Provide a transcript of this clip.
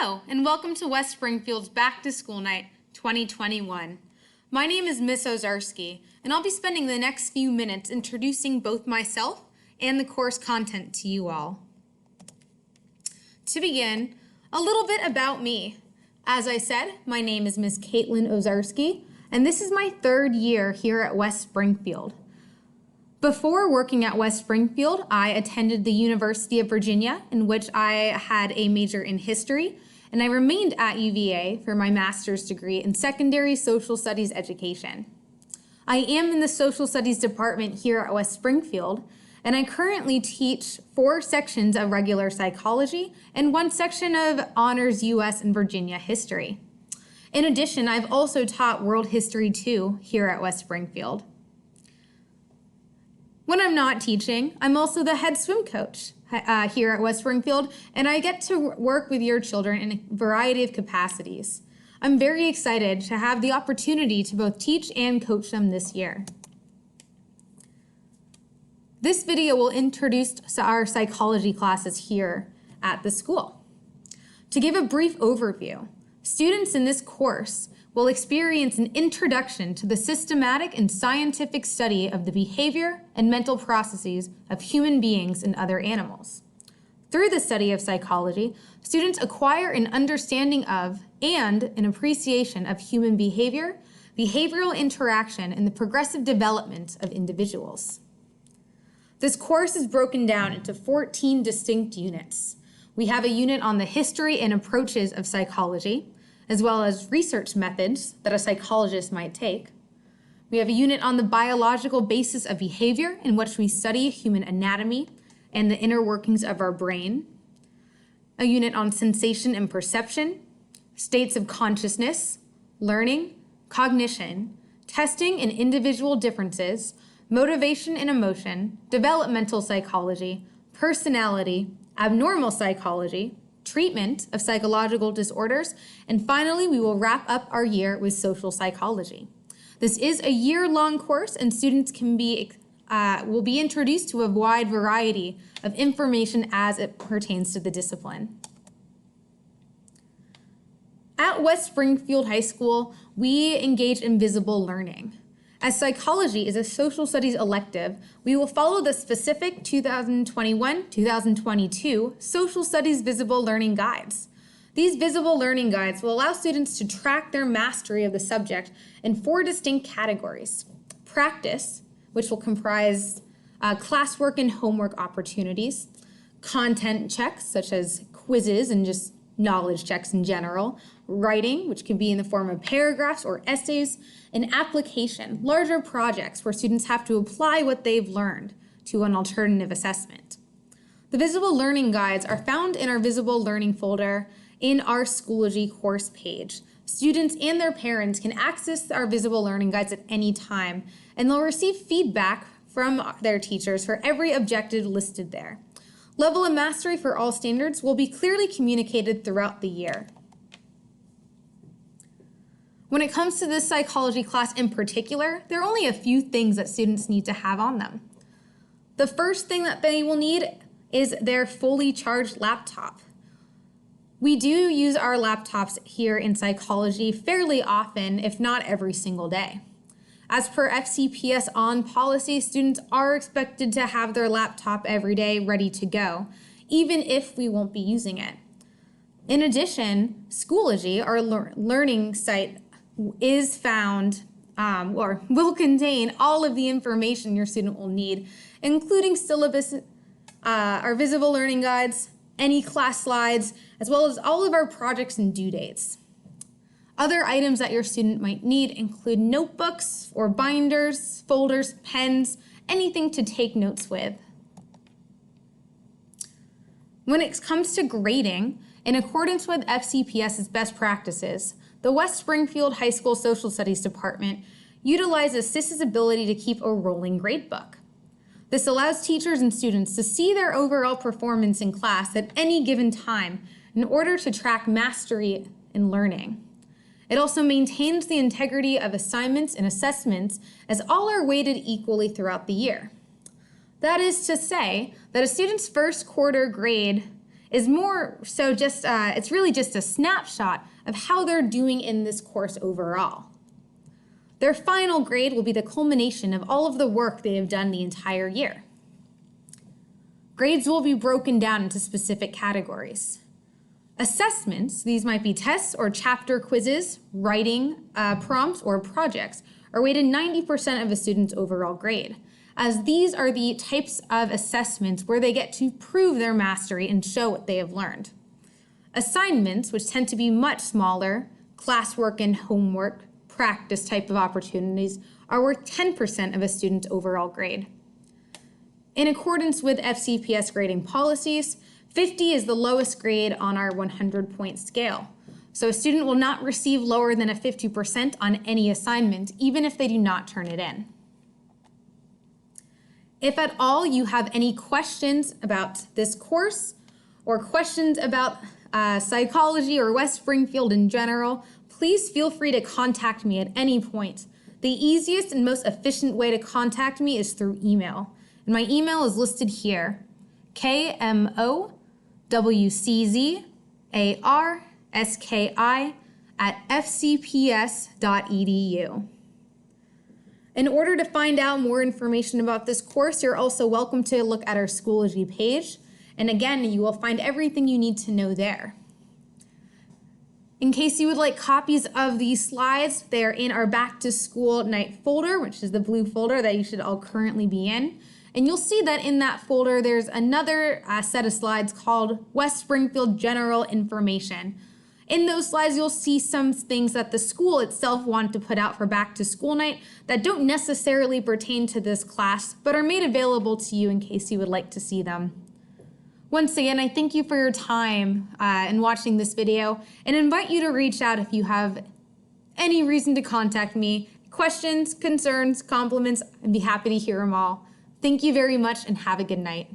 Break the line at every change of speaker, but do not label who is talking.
Hello, and welcome to West Springfield's Back to School Night 2021. My name is Miss Ozarski, and I'll be spending the next few minutes introducing both myself and the course content to you all. To begin, a little bit about me. As I said, my name is Miss Caitlin Ozarski, and this is my third year here at West Springfield. Before working at West Springfield, I attended the University of Virginia, in which I had a major in history, and I remained at UVA for my master's degree in secondary social studies education. I am in the social studies department here at West Springfield, and I currently teach 4 sections of regular psychology and 1 section of honors US and Virginia history. In addition, I've also taught world history too here at West Springfield. When I'm not teaching, I'm also the head swim coach here at West Springfield, and I get to work with your children in a variety of capacities. I'm very excited to have the opportunity to both teach and coach them this year. This video will introduce our psychology classes here at the school. To give a brief overview, students in this course will experience an introduction to the systematic and scientific study of the behavior and mental processes of human beings and other animals. Through the study of psychology, students acquire an understanding of and an appreciation of human behavior, behavioral interaction, and the progressive development of individuals. This course is broken down into 14 distinct units. We have a unit on the history and approaches of psychology, as well as research methods that a psychologist might take. We have a unit on the biological basis of behavior, in which we study human anatomy and the inner workings of our brain. A unit on sensation and perception, states of consciousness, learning, cognition, testing and individual differences, motivation and emotion, developmental psychology, personality, abnormal psychology, treatment of psychological disorders, and finally, we will wrap up our year with social psychology. This is a year-long course, and students will be introduced to a wide variety of information as it pertains to the discipline. At West Springfield High School, we engage in visible learning. As psychology is a social studies elective, we will follow the specific 2021-2022 social studies visible learning guides. These visible learning guides will allow students to track their mastery of the subject in 4 distinct categories. Practice, which will comprise classwork and homework opportunities, content checks, such as quizzes and just knowledge checks in general, writing, which can be in the form of paragraphs or essays, and application, larger projects where students have to apply what they've learned to an alternative assessment. The visible learning guides are found in our visible learning folder in our Schoology course page. Students and their parents can access our visible learning guides at any time, and they'll receive feedback from their teachers for every objective listed there. Level of mastery for all standards will be clearly communicated throughout the year. When it comes to this psychology class in particular, there are only a few things that students need to have on them. The first thing that they will need is their fully charged laptop. We do use our laptops here in psychology fairly often, if not every single day. As per FCPS on policy, students are expected to have their laptop every day ready to go, even if we won't be using it. In addition, Schoology, our learning site, is found or will contain all of the information your student will need, including syllabus, our visible learning guides, any class slides, as well as all of our projects and due dates. Other items that your student might need include notebooks or binders, folders, pens, anything to take notes with. When it comes to grading, in accordance with FCPS's best practices, the West Springfield High School Social Studies Department utilizes SIS's ability to keep a rolling gradebook. This allows teachers and students to see their overall performance in class at any given time in order to track mastery in learning. It also maintains the integrity of assignments and assessments, as all are weighted equally throughout the year. That is to say that a student's first quarter grade is more so just, it's really just a snapshot of how they're doing in this course overall. Their final grade will be the culmination of all of the work they have done the entire year. Grades will be broken down into specific categories. Assessments, these might be tests or chapter quizzes, writing prompts, or projects, are weighted 90% of a student's overall grade, as these are the types of assessments where they get to prove their mastery and show what they have learned. Assignments, which tend to be much smaller, classwork and homework, practice type of opportunities, are worth 10% of a student's overall grade. In accordance with FCPS grading policies, 50 is the lowest grade on our 100-point scale. So a student will not receive lower than a 50% on any assignment, even if they do not turn it in. If at all you have any questions about this course or questions about psychology or West Springfield in general, please feel free to contact me at any point. The easiest and most efficient way to contact me is through email. And my email is listed here, kmowczarski@fcps.edu. In order to find out more information about this course, you're also welcome to look at our Schoology page. And again, you will find everything you need to know there. In case you would like copies of these slides, they are in our Back to School Night folder, which is the blue folder that you should all currently be in. And you'll see that in that folder, there's another set of slides called West Springfield General Information. In those slides, you'll see some things that the school itself wanted to put out for Back to School Night that don't necessarily pertain to this class, but are made available to you in case you would like to see them. Once again, I thank you for your time in watching this video and invite you to reach out if you have any reason to contact me. Questions, concerns, compliments, I'd be happy to hear them all. Thank you very much and have a good night.